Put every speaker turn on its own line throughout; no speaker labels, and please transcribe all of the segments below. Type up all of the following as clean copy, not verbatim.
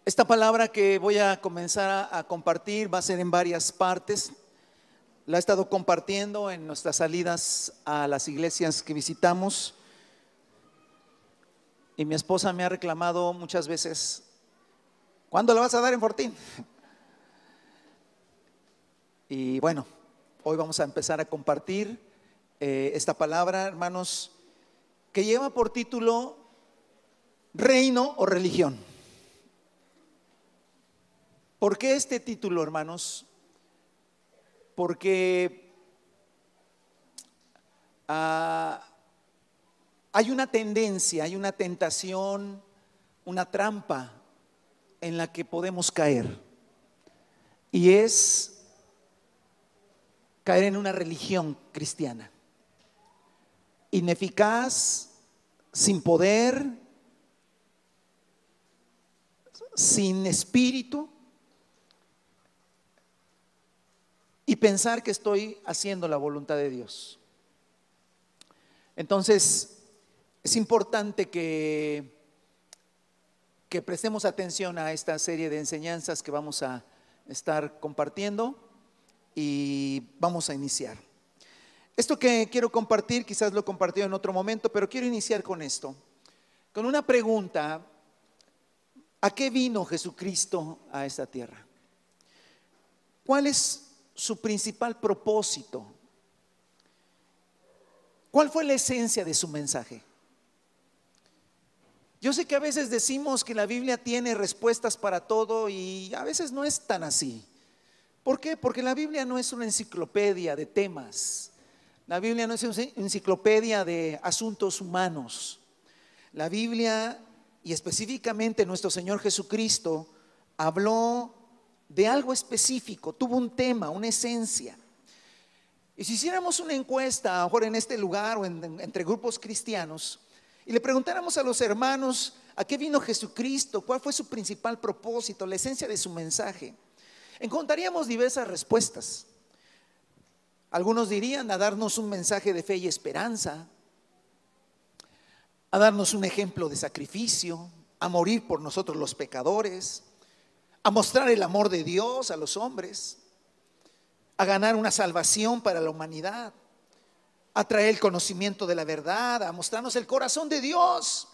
Esta palabra que voy a comenzar a compartir va a ser en varias partes. La he estado compartiendo en nuestras salidas a las iglesias que visitamos. Y mi esposa me ha reclamado muchas veces: ¿cuándo la vas a dar en Fortín? Y bueno, hoy vamos a empezar a compartir esta palabra, hermanos, que lleva por título Reino o Religión. ¿Por qué este título, hermanos? Porque hay una tendencia, hay una tentación, una trampa en la que podemos caer, y es caer en una religión cristiana ineficaz, sin poder, sin espíritu, y pensar que estoy haciendo la voluntad de Dios. Entonces es importante que prestemos atención a esta serie de enseñanzas que vamos a estar compartiendo, y vamos a iniciar. Esto que quiero compartir, quizás lo he compartido en otro momento, pero quiero iniciar con esto, con una pregunta: ¿a qué vino Jesucristo a esta tierra? ¿Cuál es su principal propósito? ¿Cuál fue la esencia de su mensaje? Yo sé que a veces decimos que la Biblia tiene respuestas para todo, y a veces no es tan así. ¿Por qué? Porque la Biblia no es una enciclopedia de temas. La Biblia no es una enciclopedia de asuntos humanos. La Biblia, y específicamente nuestro Señor Jesucristo, habló de algo específico, tuvo un tema, una esencia. Y si hiciéramos una encuesta ahora en este lugar o entre grupos cristianos, y le preguntáramos a los hermanos a qué vino Jesucristo, cuál fue su principal propósito, la esencia de su mensaje, encontraríamos diversas respuestas. Algunos dirían a darnos un mensaje de fe y esperanza, a darnos un ejemplo de sacrificio, a morir por nosotros los pecadores, a mostrar el amor de Dios a los hombres, a ganar una salvación para la humanidad, a traer el conocimiento de la verdad, a mostrarnos el corazón de Dios.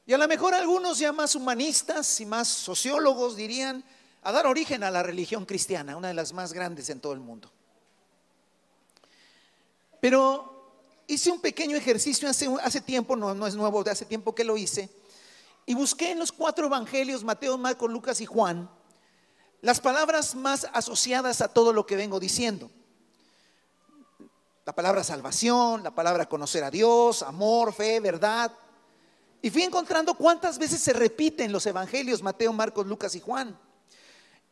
Y a lo mejor algunos ya más humanistas y más sociólogos dirían a dar origen a la religión cristiana, una de las más grandes en todo el mundo. Pero hice un pequeño ejercicio hace tiempo, no es nuevo, de hace tiempo que lo hice, y busqué en los 4 evangelios, Mateo, Marcos, Lucas y Juan, las palabras más asociadas a todo lo que vengo diciendo. La palabra salvación, la palabra conocer a Dios, amor, fe, verdad. Y fui encontrando cuántas veces se repiten los evangelios, Mateo, Marcos, Lucas y Juan.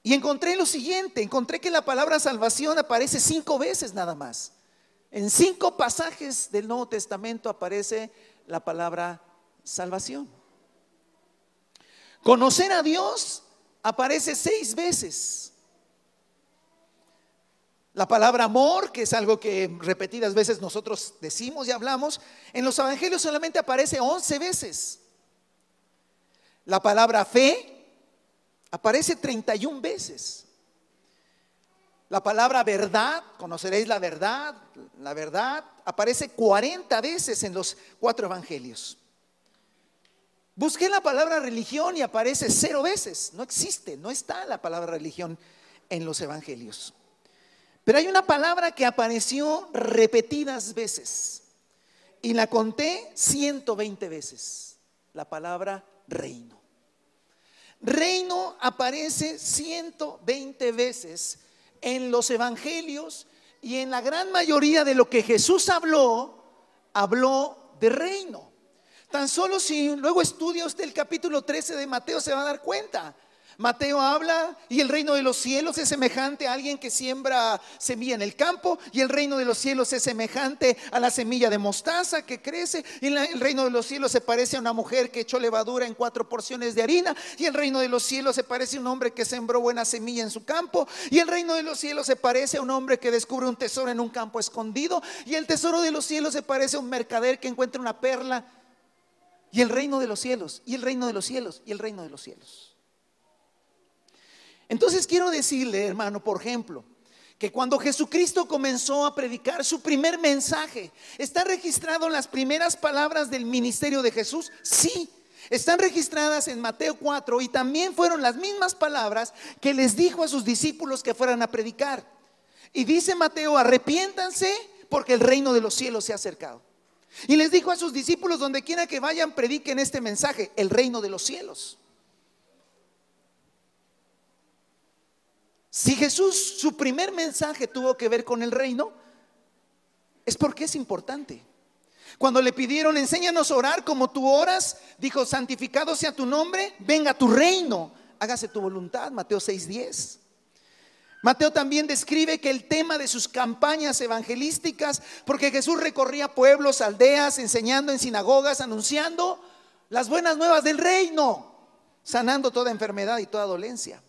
Y encontré lo siguiente: encontré que la palabra salvación aparece 5 veces nada más. En 5 pasajes del Nuevo Testamento aparece la palabra salvación. Conocer a Dios aparece 6 veces. La palabra amor, que es algo que repetidas veces nosotros decimos y hablamos, en los evangelios solamente aparece 11 veces. La palabra fe aparece 31 veces. La palabra verdad, conoceréis la verdad aparece 40 veces en los 4 evangelios. Busqué la palabra religión y aparece 0 veces. No existe, no está la palabra religión en los evangelios. Pero hay una palabra que apareció repetidas veces, y la conté 120 veces: la palabra reino. Reino aparece 120 veces en los evangelios, y en la gran mayoría de lo que Jesús habló de reino. Tan solo si luego estudia usted el capítulo 13 de Mateo, se va a dar cuenta. Mateo habla, y el reino de los cielos es semejante a alguien que siembra semilla en el campo, y el reino de los cielos es semejante a la semilla de mostaza que crece, y el reino de los cielos se parece a una mujer que echó levadura en 4 porciones de harina, y el reino de los cielos se parece a un hombre que sembró buena semilla en su campo, y el reino de los cielos se parece a un hombre que descubre un tesoro en un campo escondido, y el tesoro de los cielos se parece a un mercader que encuentra una perla. Y el reino de los cielos, y el reino de los cielos, y el reino de los cielos. Entonces quiero decirle, hermano, por ejemplo, que cuando Jesucristo comenzó a predicar su primer mensaje, ¿está registrado en las primeras palabras del ministerio de Jesús? Sí, están registradas en Mateo 4 y también fueron las mismas palabras que les dijo a sus discípulos que fueran a predicar. Y dice Mateo: arrepiéntanse porque el reino de los cielos se ha acercado. Y les dijo a sus discípulos: donde quiera que vayan, prediquen este mensaje, el reino de los cielos. Si Jesús, su primer mensaje tuvo que ver con el reino, es porque es importante. Cuando le pidieron: enséñanos a orar como tú oras, dijo: santificado sea tu nombre, venga tu reino, hágase tu voluntad. Mateo 6:10. Mateo también describe que el tema de sus campañas evangelísticas, porque Jesús recorría pueblos, aldeas, enseñando en sinagogas, anunciando las buenas nuevas del reino, sanando toda enfermedad y toda dolencia.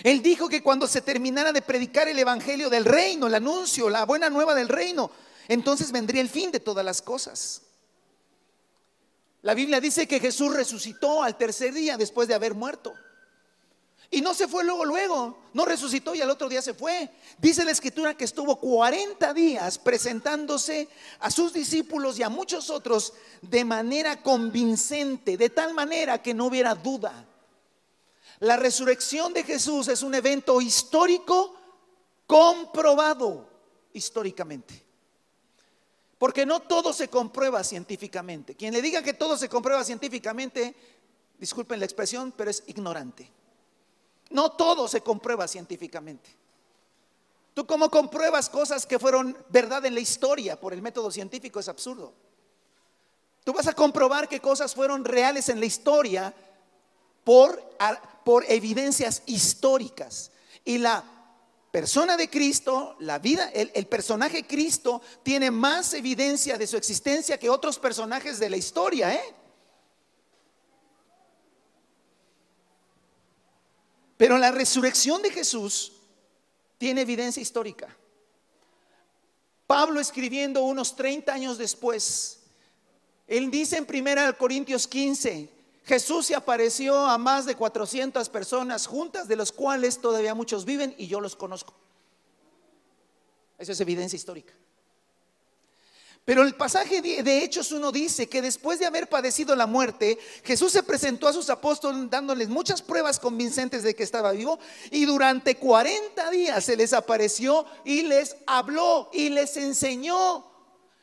Él dijo que cuando se terminara de predicar el evangelio del reino, el anuncio, la buena nueva del reino, entonces vendría el fin de todas las cosas. La Biblia dice que Jesús resucitó al tercer día después de haber muerto. Y no se fue luego, no resucitó y al otro día se fue. Dice la escritura que estuvo 40 días presentándose a sus discípulos y a muchos otros de manera convincente, de tal manera que no hubiera duda. La resurrección de Jesús es un evento histórico comprobado históricamente. Porque no todo se comprueba científicamente. Quien le diga que todo se comprueba científicamente, disculpen la expresión, pero es ignorante. No todo se comprueba científicamente. ¿Tú cómo compruebas cosas que fueron verdad en la historia por el método científico? Es absurdo. Tú vas a comprobar que cosas fueron reales en la historia por evidencias históricas. Y la persona de Cristo, la vida, el personaje Cristo tiene más evidencia de su existencia que otros personajes de la historia, Pero la resurrección de Jesús tiene evidencia histórica. Pablo, escribiendo unos 30 años después, él dice en 1 Corintios 15: Jesús se apareció a más de 400 personas juntas, de los cuales todavía muchos viven y yo los conozco. Eso es evidencia histórica. Pero el pasaje de Hechos 1 dice que después de haber padecido la muerte, Jesús se presentó a sus apóstoles dándoles muchas pruebas convincentes de que estaba vivo, y durante 40 días se les apareció y les habló y les enseñó.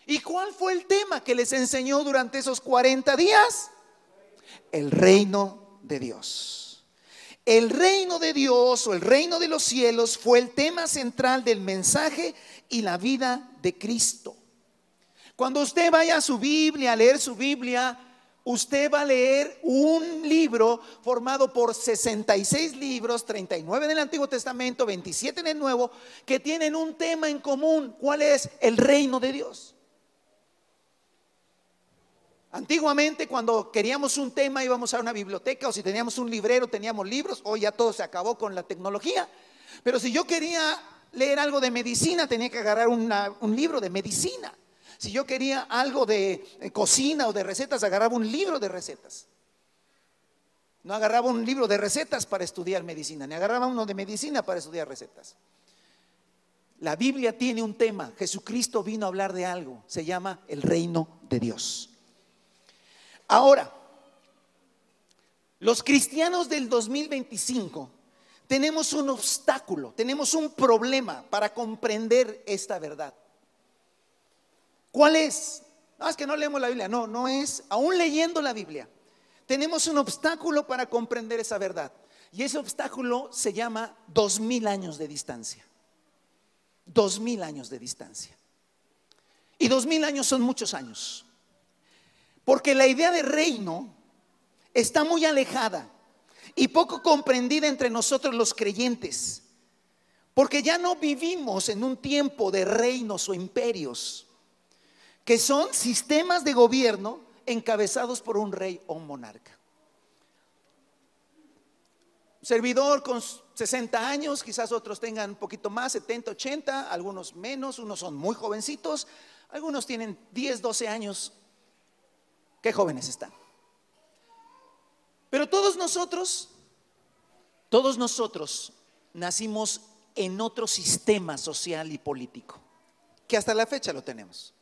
¿Y cuál fue el tema que les enseñó durante esos 40 días? El reino de Dios. El reino de Dios o el reino de los cielos fue el tema central del mensaje y la vida de Cristo. Cuando usted vaya a su Biblia, a leer su Biblia, usted va a leer un libro formado por 66 libros, 39 del Antiguo Testamento, 27 en el Nuevo, que tienen un tema en común. ¿Cuál es? El reino de Dios. Antiguamente, cuando queríamos un tema, íbamos a una biblioteca, o si teníamos un librero, teníamos libros. Hoy ya todo se acabó con la tecnología. Pero si yo quería leer algo de medicina, tenía que agarrar un libro de medicina. Si yo quería algo de cocina o de recetas, agarraba un libro de recetas. No agarraba un libro de recetas para estudiar medicina, ni agarraba uno de medicina para estudiar recetas. La Biblia tiene un tema. Jesucristo vino a hablar de algo. Se llama el reino de Dios. Ahora, los cristianos del 2025 tenemos un obstáculo, tenemos un problema para comprender esta verdad. ¿Cuál es? No, es que no leemos la Biblia. No es. Aún leyendo la Biblia, tenemos un obstáculo para comprender esa verdad. Y ese obstáculo se llama 2000 años de distancia. 2000 años de distancia. Y 2000 años son muchos años. Porque la idea de reino está muy alejada y poco comprendida entre nosotros los creyentes. Porque ya no vivimos en un tiempo de reinos o imperios, que son sistemas de gobierno encabezados por un rey o un monarca. Un servidor con 60 años, quizás otros tengan un poquito más, 70, 80, algunos menos, unos son muy jovencitos, algunos tienen 10, 12 años. Qué jóvenes están. Pero todos nosotros nacimos en otro sistema social y político, que hasta la fecha lo tenemos.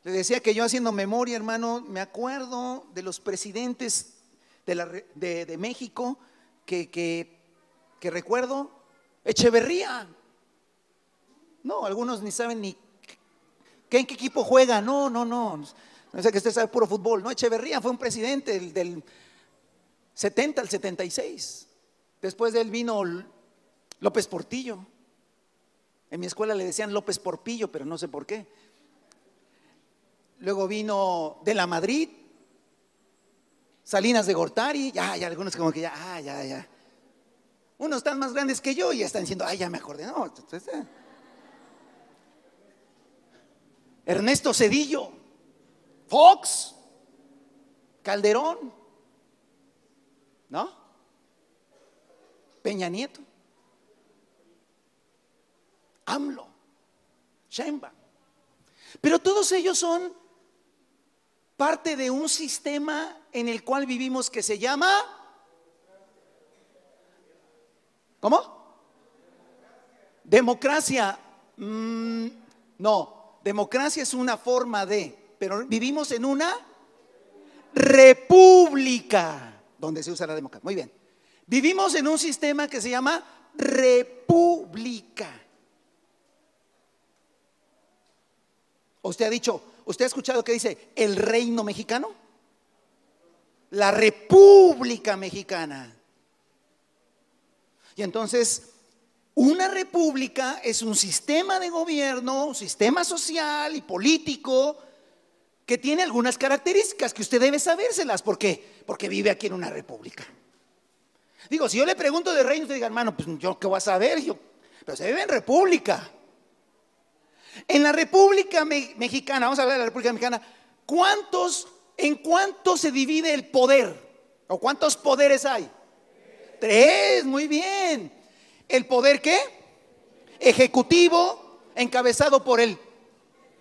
Le decía que yo, haciendo memoria, hermano, me acuerdo de los presidentes de México que recuerdo. Echeverría. No, algunos ni saben ni en qué equipo juega. No sé, que usted sabe puro fútbol. No, Echeverría fue un presidente del 70 al 76. Después de él vino López Portillo. En mi escuela le decían López Porpillo, pero no sé por qué. Luego vino de la Madrid, Salinas de Gortari. Ya, algunos como que ya. Unos están más grandes que yo y ya están diciendo, ya me acordé. No, Ernesto Zedillo, Fox, Calderón, ¿no? Peña Nieto, AMLO, Sheinbaum. Pero todos ellos son parte de un sistema en el cual vivimos que se llama, ¿cómo? Democracia. No, democracia es una forma pero vivimos en una república donde se usa la democracia. Muy bien. Vivimos en un sistema que se llama república. Usted ha escuchado que dice el reino mexicano, la República Mexicana. Y entonces, una república es un sistema de gobierno, un sistema social y político que tiene algunas características que usted debe sabérselas. ¿Por qué? Porque vive aquí en una república. Digo, si yo le pregunto de reino, usted diga, hermano, pues yo qué voy a saber, pero se vive en república. En la República Mexicana, vamos a hablar de la República Mexicana, ¿en cuánto se divide el poder? ¿O cuántos poderes hay? 3, muy bien. ¿El poder qué? Ejecutivo, encabezado por el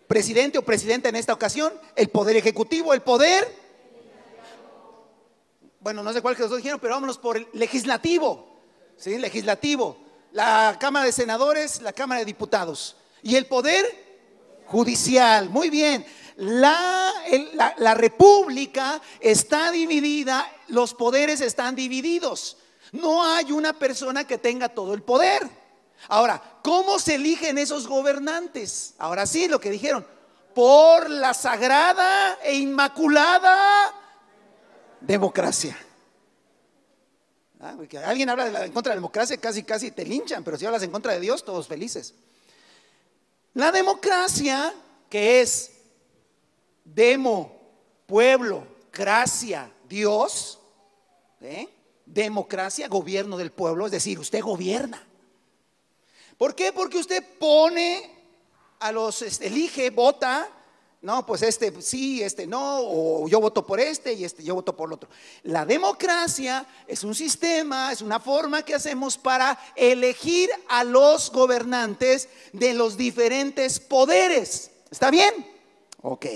presidente o presidenta en esta ocasión. El poder ejecutivo, el poder, bueno, no sé cuál que los dos dijeron, pero vámonos por el legislativo. ¿Sí? Legislativo. La Cámara de Senadores, la Cámara de Diputados. Y el poder judicial. Muy bien. La república está dividida, los poderes están divididos. No hay una persona que tenga todo el poder. Ahora, ¿cómo se eligen esos gobernantes? Ahora sí, lo que dijeron, por la sagrada e inmaculada democracia. Porque alguien habla en contra de la democracia, casi te linchan, pero si hablas en contra de Dios, todos felices. La democracia, que es demo, pueblo, gracia, Dios, democracia, gobierno del pueblo, es decir, usted gobierna. ¿Por qué? Porque usted pone a elige, vota, no, pues sí, no, o yo voto por y yo voto por el otro. La democracia es un sistema, es una forma que hacemos para elegir a los gobernantes de los diferentes poderes. ¿Está bien? Ok.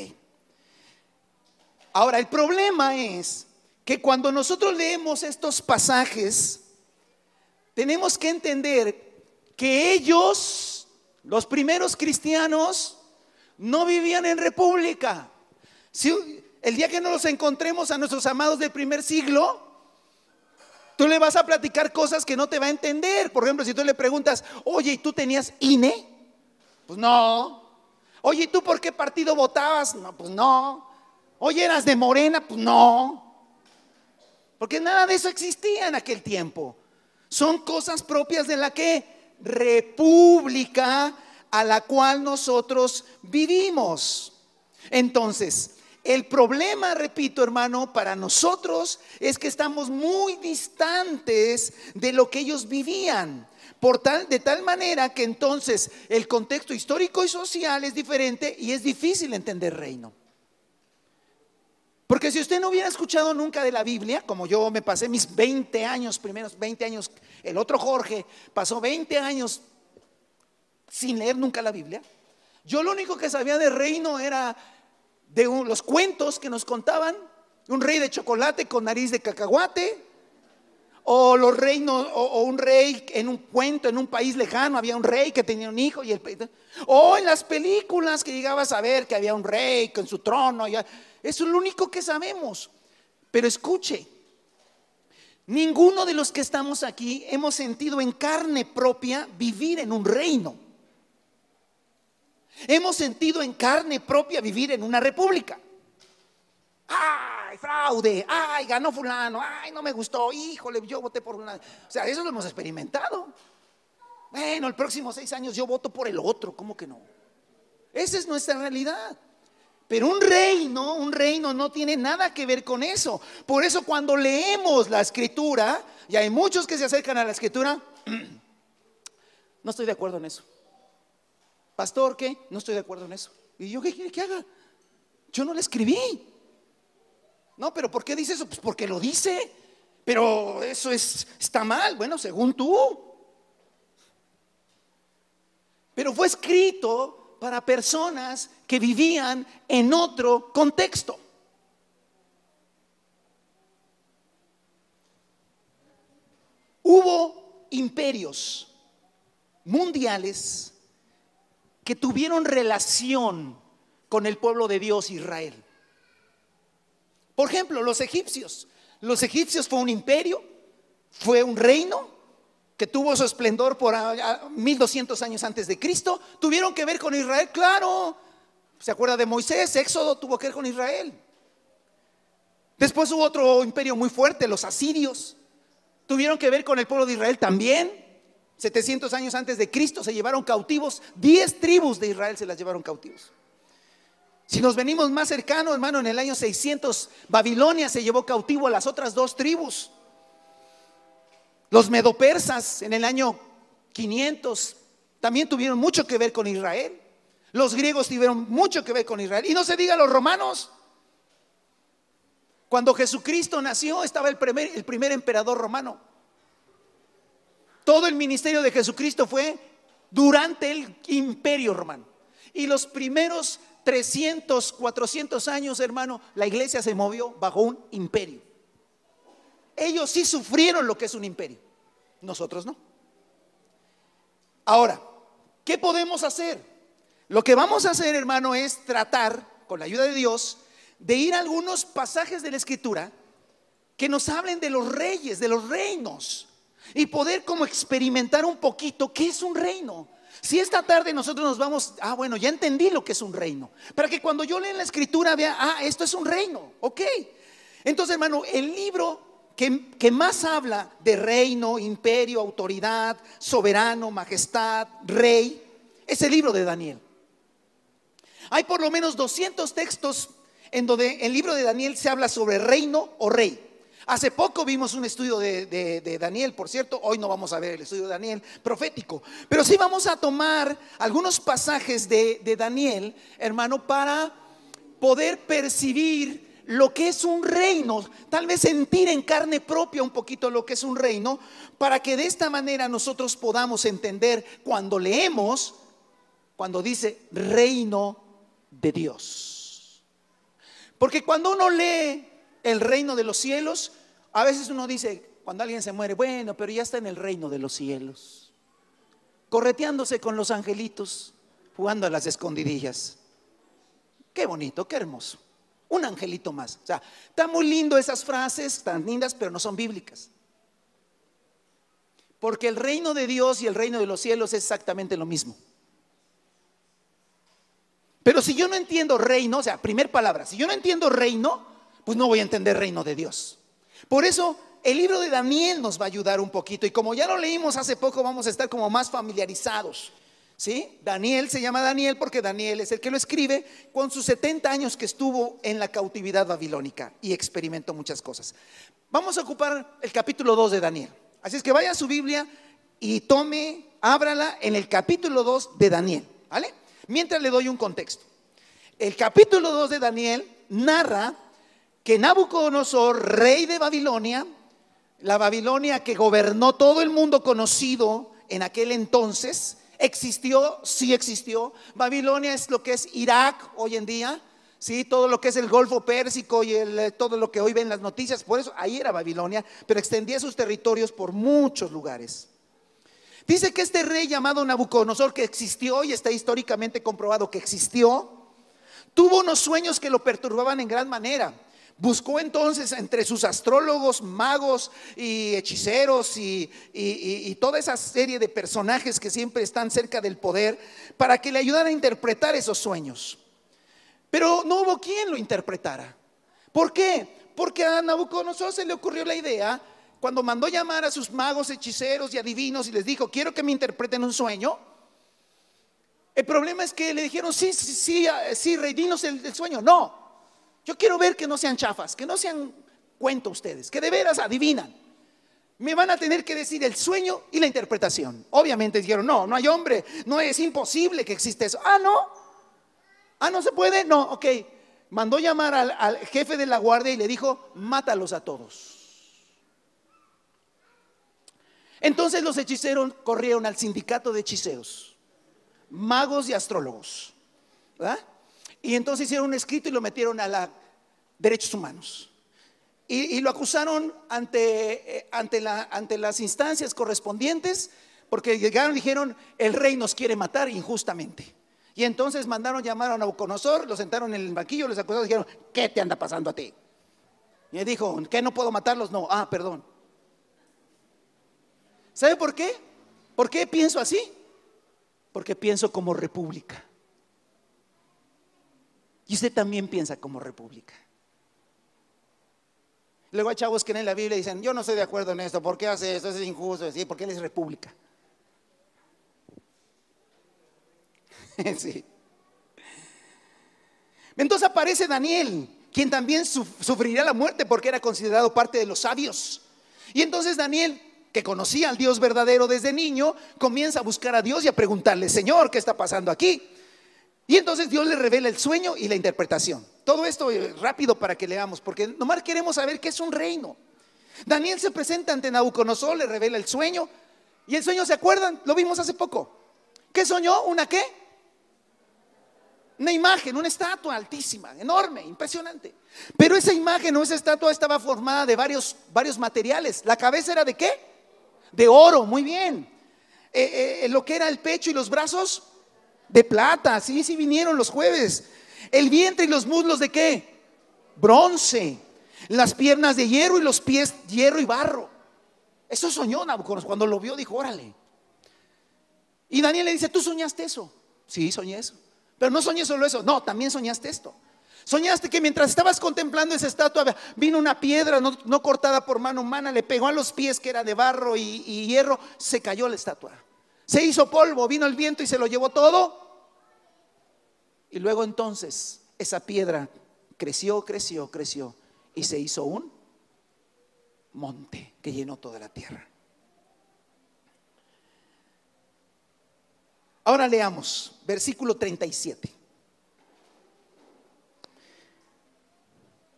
Ahora, el problema es que cuando nosotros leemos estos pasajes, tenemos que entender que ellos, los primeros cristianos, no vivían en república. Si el día que nos los encontremos a nuestros amados del primer siglo, tú le vas a platicar cosas que no te va a entender. Por ejemplo, si tú le preguntas, oye, ¿y tú tenías INE? Pues no. Oye, ¿y tú por qué partido votabas? No, pues no. Oye, ¿eras de Morena? Pues no. Porque nada de eso existía en aquel tiempo. Son cosas propias de la república a la cual nosotros vivimos. Entonces, el problema, repito, hermano, para nosotros es que estamos muy distantes de lo que ellos vivían. De tal manera que entonces el contexto histórico y social es diferente y es difícil entender reino. Porque si usted no hubiera escuchado nunca de la Biblia, como yo me pasé mis 20 años, primeros 20 años, el otro Jorge pasó 20 años sin leer nunca la Biblia. Yo lo único que sabía de reino era de los cuentos que nos contaban Un rey de chocolate con nariz de cacahuate. O los reinos, o un rey en un cuento, en un país lejano, había un rey que tenía un hijo. O en las películas que llegabas a ver que había un rey con su trono. Eso es lo único que sabemos. Pero escuche, ninguno de los que estamos aquí hemos sentido en carne propia vivir en un reino. Hemos sentido en carne propia vivir en una república. Ay, fraude, ay, ganó fulano, ay, no me gustó, híjole, yo voté por una. O sea, eso lo hemos experimentado. Bueno, el próximo 6 años yo voto por el otro, ¿cómo que no? Esa es nuestra realidad. Pero un reino no tiene nada que ver con eso. Por eso cuando leemos la escritura, y hay muchos que se acercan a la escritura, no estoy de acuerdo en eso. Pastor, ¿qué? No estoy de acuerdo en eso. ¿Y yo qué quiere que haga? Yo no la escribí. No, pero ¿por qué dice eso? Pues porque lo dice. Pero eso está mal. Bueno, según tú. Pero fue escrito para personas que vivían en otro contexto. Hubo imperios mundiales que tuvieron relación con el pueblo de Dios, Israel. Por ejemplo, los egipcios. Los egipcios fue un imperio, fue un reino que tuvo su esplendor por 1200 años antes de Cristo. Tuvieron que ver con Israel, claro. ¿Se acuerda de Moisés? Éxodo tuvo que ver con Israel. Después hubo otro imperio muy fuerte, los asirios. Tuvieron que ver con el pueblo de Israel también. 700 años antes de Cristo se llevaron cautivos, 10 tribus de Israel se las llevaron cautivos. Si nos venimos más cercano, hermano, en el año 600 Babilonia se llevó cautivo a las otras 2 tribus. Los medopersas en el año 500 también tuvieron mucho que ver con Israel. Los griegos tuvieron mucho que ver con Israel. Y no se diga los romanos. Cuando Jesucristo nació estaba el primer emperador romano. Todo el ministerio de Jesucristo fue durante el imperio romano. Y los primeros 300, 400 años, hermano, la iglesia se movió bajo un imperio. Ellos sí sufrieron lo que es un imperio, nosotros no. Ahora, ¿qué podemos hacer? Lo que vamos a hacer, hermano, es tratar, con la ayuda de Dios, de ir a algunos pasajes de la Escritura que nos hablen de los reyes, de los reinos, y poder como experimentar un poquito qué es un reino. Si esta tarde nosotros nos vamos, bueno, ya entendí lo que es un reino, para que cuando yo lea la escritura vea, esto es un reino, ok. Entonces, hermano, el libro que más habla de reino, imperio, autoridad, soberano, majestad, rey, es el libro de Daniel. Hay por lo menos 200 textos en donde el libro de Daniel se habla sobre reino o rey. Hace poco vimos un estudio de Daniel, por cierto. Hoy no vamos a ver el estudio de Daniel profético, pero sí vamos a tomar algunos pasajes de Daniel, hermano, para poder percibir lo que es un reino, tal vez sentir en carne propia un poquito lo que es un reino, para que de esta manera nosotros podamos entender cuando leemos, cuando dice reino de Dios. Porque cuando uno lee el reino de los cielos, a veces uno dice, cuando alguien se muere, bueno, pero ya está en el reino de los cielos, correteándose con los angelitos, jugando a las escondidillas. Qué bonito, qué hermoso. Un angelito más. O sea, está muy lindo esas frases, tan lindas, pero no son bíblicas. Porque el reino de Dios y el reino de los cielos es exactamente lo mismo. Pero si yo no entiendo reino, o sea, primer palabra, si yo no entiendo reino, pues no voy a entender reino de Dios. Por eso el libro de Daniel nos va a ayudar un poquito. Y como ya lo leímos hace poco, vamos a estar como más familiarizados, ¿sí? Daniel se llama Daniel porque Daniel es el que lo escribe con sus 70 años que estuvo en la cautividad babilónica y experimentó muchas cosas. Vamos a ocupar el capítulo 2 de Daniel. Así es que vaya a su Biblia y ábrala en el capítulo 2 de Daniel, ¿vale? Mientras le doy un contexto. El capítulo 2 de Daniel narra que Nabucodonosor, rey de Babilonia, la Babilonia que gobernó todo el mundo conocido en aquel entonces, existió, sí existió. Babilonia es lo que es Irak hoy en día, Sí, todo lo que es el Golfo Pérsico y todo lo que hoy ven las noticias, por eso ahí era Babilonia, pero extendía sus territorios por muchos lugares. Dice que este rey llamado Nabucodonosor, que existió y está históricamente comprobado que existió, tuvo unos sueños que lo perturbaban en gran manera. Buscó entonces entre sus astrólogos, magos y hechiceros y toda esa serie de personajes que siempre están cerca del poder para que le ayudaran a interpretar esos sueños. Pero no hubo quien lo interpretara. ¿Por qué? Porque a Nabucodonosor se le ocurrió la idea cuando mandó llamar a sus magos, hechiceros y adivinos y les dijo: quiero que me interpreten un sueño. El problema es que le dijeron: sí, rey, dinos el sueño. No, yo quiero ver que no sean chafas, que no sean cuento ustedes, que de veras adivinan. Me van a tener que decir el sueño y la interpretación. Obviamente dijeron: no hay hombre, no, es imposible que exista eso. No se puede, no, ok. Mandó llamar al jefe de la guardia y le dijo: mátalos a todos. Entonces los hechiceros corrieron al sindicato de hechiceros, magos y astrólogos, ¿verdad? Y entonces hicieron un escrito y lo metieron a la derechos humanos y lo acusaron ante las instancias correspondientes, porque llegaron y dijeron: el rey nos quiere matar injustamente. Y entonces mandaron llamar a Nabucodonosor, lo sentaron en el banquillo, les acusaron y dijeron: ¿qué te anda pasando a ti? Y él dijo: ¿qué, no puedo matarlos? No, perdón. ¿Sabe por qué? ¿Por qué pienso así? Porque pienso como república. Y usted también piensa como república. Luego hay chavos que leen la Biblia y dicen: yo no estoy de acuerdo en esto, ¿por qué hace esto? Eso es injusto, ¿sí? Porque él es república. Sí. Entonces aparece Daniel, quien también sufrirá la muerte porque era considerado parte de los sabios. Y entonces Daniel, que conocía al Dios verdadero desde niño, comienza a buscar a Dios y a preguntarle: Señor, ¿qué está pasando aquí? Y entonces Dios le revela el sueño y la interpretación. Todo esto rápido para que leamos, porque nomás queremos saber qué es un reino. Daniel se presenta ante Nabucodonosor, le revela el sueño. Y el sueño, ¿se acuerdan? Lo vimos hace poco. ¿Qué soñó? ¿Una qué? Una imagen, una estatua altísima, enorme, impresionante. Pero esa imagen o esa estatua estaba formada de varios materiales. ¿La cabeza era de qué? De oro, muy bien. Lo que era el pecho y los brazos, de plata. Sí vinieron los jueves. El vientre y los muslos, ¿de qué? Bronce. Las piernas de hierro y los pies hierro y barro. Eso soñó Nabucodonosor. Cuando lo vio dijo: órale. Y Daniel le dice: ¿tú soñaste eso? Sí, soñé eso. Pero no soñé solo eso, no, también soñaste esto. Soñaste que mientras estabas contemplando esa estatua, vino una piedra no cortada por mano humana, le pegó a los pies, que era de barro y hierro, se cayó la estatua. Se hizo polvo, vino el viento y se lo llevó todo. Y luego entonces esa piedra creció y se hizo un monte que llenó toda la tierra. Ahora leamos versículo 37.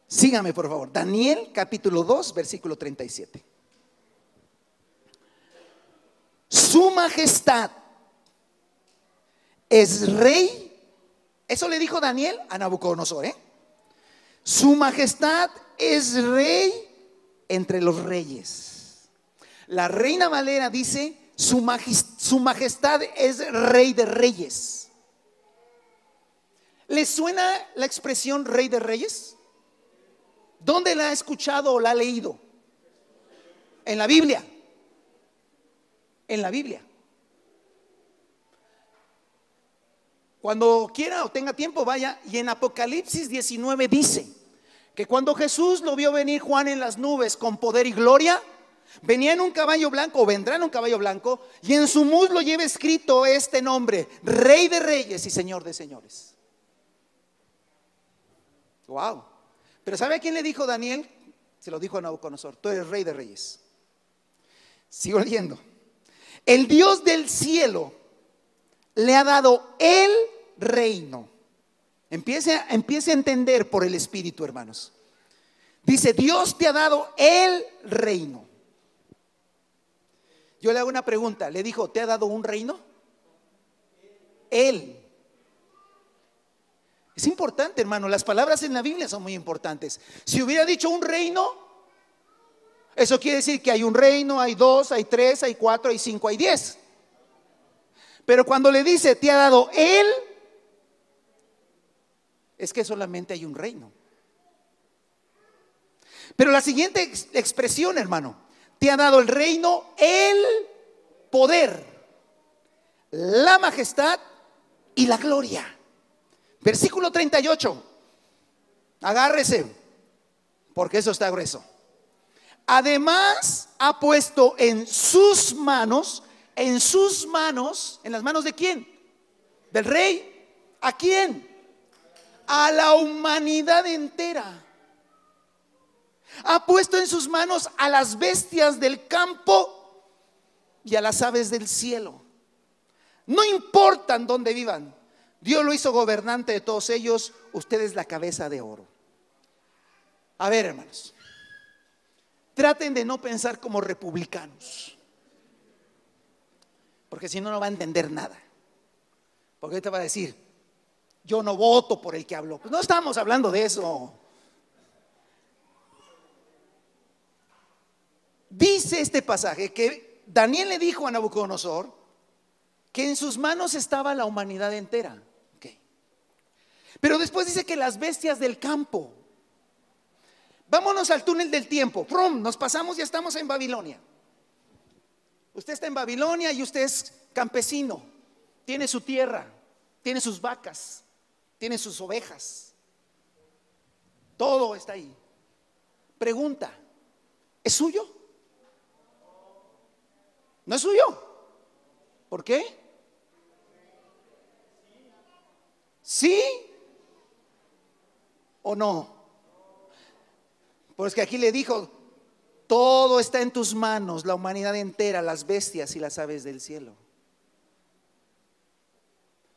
Sígame por favor. Daniel capítulo 2 versículo 37. Su majestad es rey. Eso le dijo Daniel a Nabucodonosor, Su majestad es rey entre los reyes. La Reina Valera dice: su majestad es rey de reyes. ¿Le suena la expresión rey de reyes? ¿Dónde la ha escuchado o la ha leído? En la Biblia. En la Biblia. Cuando quiera o tenga tiempo, vaya. Y en Apocalipsis 19 dice que cuando Jesús lo vio venir Juan en las nubes con poder y gloria, venía en un caballo blanco, o vendrá en un caballo blanco, y en su muslo lleva escrito este nombre: Rey de Reyes y Señor de Señores. Wow. Pero ¿sabe a quién le dijo Daniel? Se lo dijo a Nabucodonosor: tú eres Rey de Reyes. Sigo leyendo. El Dios del cielo le ha dado el reino. Empiece a entender por el Espíritu, hermanos. Dice: Dios te ha dado el reino. Yo le hago una pregunta. Le dijo: ¿te ha dado un reino? Él. Es importante, hermano, las palabras en la Biblia son muy importantes. Si hubiera dicho un reino, eso quiere decir que hay un reino, hay dos, hay tres, hay cuatro, hay cinco, hay 10. Pero cuando le dice, te ha dado Él, es que solamente hay un reino. Pero la siguiente expresión, hermano, te ha dado el reino, el poder, la majestad y la gloria. Versículo 38. Agárrese, porque eso está grueso. Además ha puesto en sus manos, ¿en las manos de quién? Del rey. ¿A quién? A la humanidad entera. Ha puesto en sus manos a las bestias del campo y a las aves del cielo. No importan dónde vivan, Dios lo hizo gobernante de todos ellos. Usted es la cabeza de oro. A ver, hermanos, traten de no pensar como republicanos, porque si no, no va a entender nada. Porque ahorita va a decir, yo no voto por el que habló. Pues no estamos hablando de eso. Dice este pasaje que Daniel le dijo a Nabucodonosor que en sus manos estaba la humanidad entera. Okay. Pero después dice que las bestias del campo. Vámonos al túnel del tiempo. ¡Prum! Nos pasamos, ya estamos en Babilonia. Usted está en Babilonia y usted es campesino. Tiene su tierra, tiene sus vacas, tiene sus ovejas. Todo está ahí. Pregunta, ¿es suyo? ¿No es suyo? ¿Por qué? ¿Sí o no? Pues que aquí le dijo, todo está en tus manos, la humanidad entera, las bestias y las aves del cielo.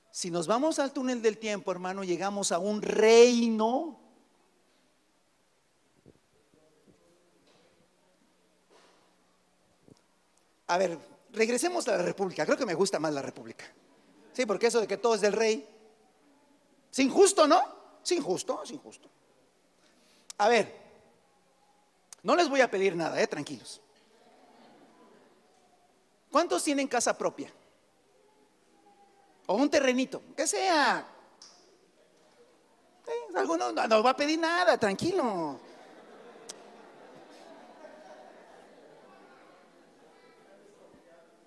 Si nos vamos al túnel del tiempo, hermano, llegamos a un reino A ver, regresemos a la república. Creo que me gusta más la república. Sí, porque eso de que todo es del rey es injusto, ¿no? Es injusto, es injusto. A ver, no les voy a pedir nada, tranquilos. ¿Cuántos tienen casa propia? O un terrenito, que sea. Alguno no va a pedir nada, tranquilo.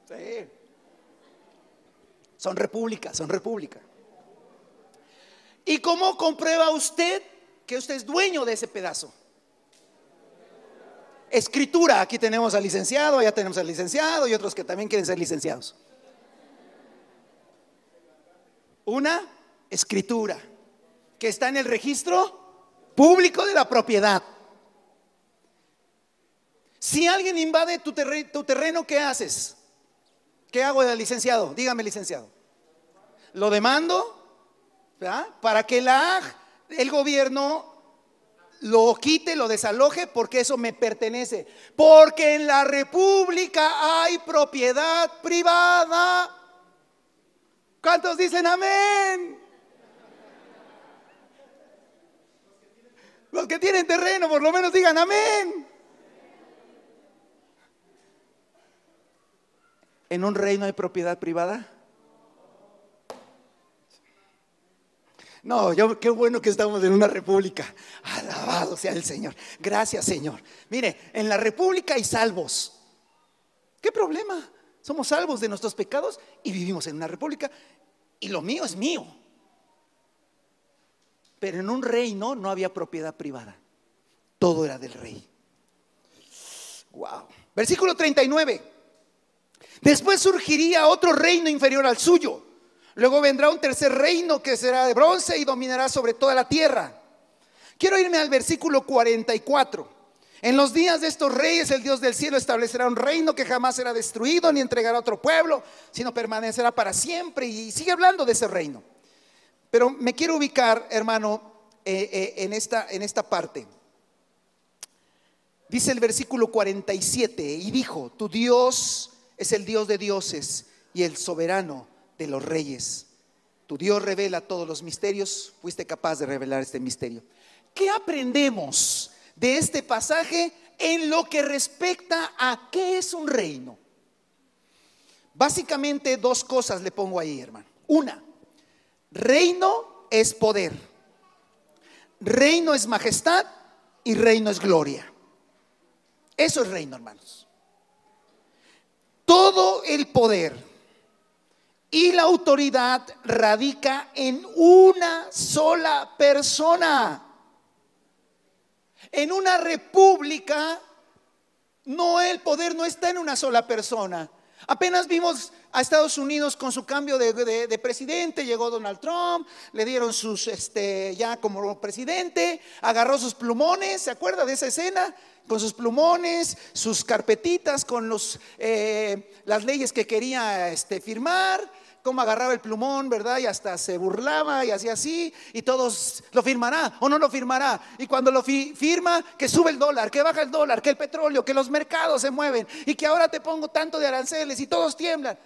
Sí. Son república, son república. ¿Y cómo comprueba usted que usted es dueño de ese pedazo? Escritura, aquí tenemos al licenciado, allá tenemos al licenciado y otros que también quieren ser licenciados. Una escritura que está en el registro público de la propiedad. Si alguien invade tu terreno, ¿qué haces? ¿Qué hago de licenciado? Dígame, licenciado. Lo demando, ¿verdad? Para que el gobierno lo quite, lo desaloje, porque eso me pertenece. Porque en la república hay propiedad privada. ¿Cuántos dicen amén? Los que tienen terreno, por lo menos digan amén. ¿En un reino hay propiedad privada? No, qué bueno que estamos en una república. Alabado sea el Señor. Gracias, Señor. Mire, en la república hay salvos. ¿Qué problema? Somos salvos de nuestros pecados y vivimos en una república y lo mío es mío. Pero en un reino no había propiedad privada. Todo era del rey. Wow. Versículo 39. Después surgiría otro reino inferior al suyo. Luego vendrá un tercer reino que será de bronce y dominará sobre toda la tierra. Quiero irme al versículo 44. En los días de estos reyes, el Dios del cielo establecerá un reino que jamás será destruido ni entregará a otro pueblo, sino permanecerá para siempre. Y sigue hablando de ese reino. Pero me quiero ubicar, hermano, en esta parte. Dice el versículo 47: y dijo, tu Dios es el Dios de dioses y el soberano de los reyes. Tu Dios revela todos los misterios, fuiste capaz de revelar este misterio. ¿Qué aprendemos de este pasaje en lo que respecta a qué es un reino? Básicamente dos cosas le pongo ahí, hermano. Una, reino es poder, reino es majestad y reino es gloria. Eso es reino, hermanos. Todo el poder y la autoridad radica en una sola persona. En una república, no, el poder no está en una sola persona. Apenas vimos a Estados Unidos con su cambio de presidente. Llegó Donald Trump, le dieron sus, ya como presidente, agarró sus plumones, ¿se acuerda de esa escena? Con sus plumones, sus carpetitas con las leyes que quería firmar. Cómo agarraba el plumón, ¿verdad? Y hasta se burlaba y hacía así. Y todos, ¿lo firmará o no lo firmará? Y cuando lo firma, que sube el dólar, que baja el dólar, que el petróleo, que los mercados se mueven, y que ahora te pongo tanto de aranceles y todos tiemblan.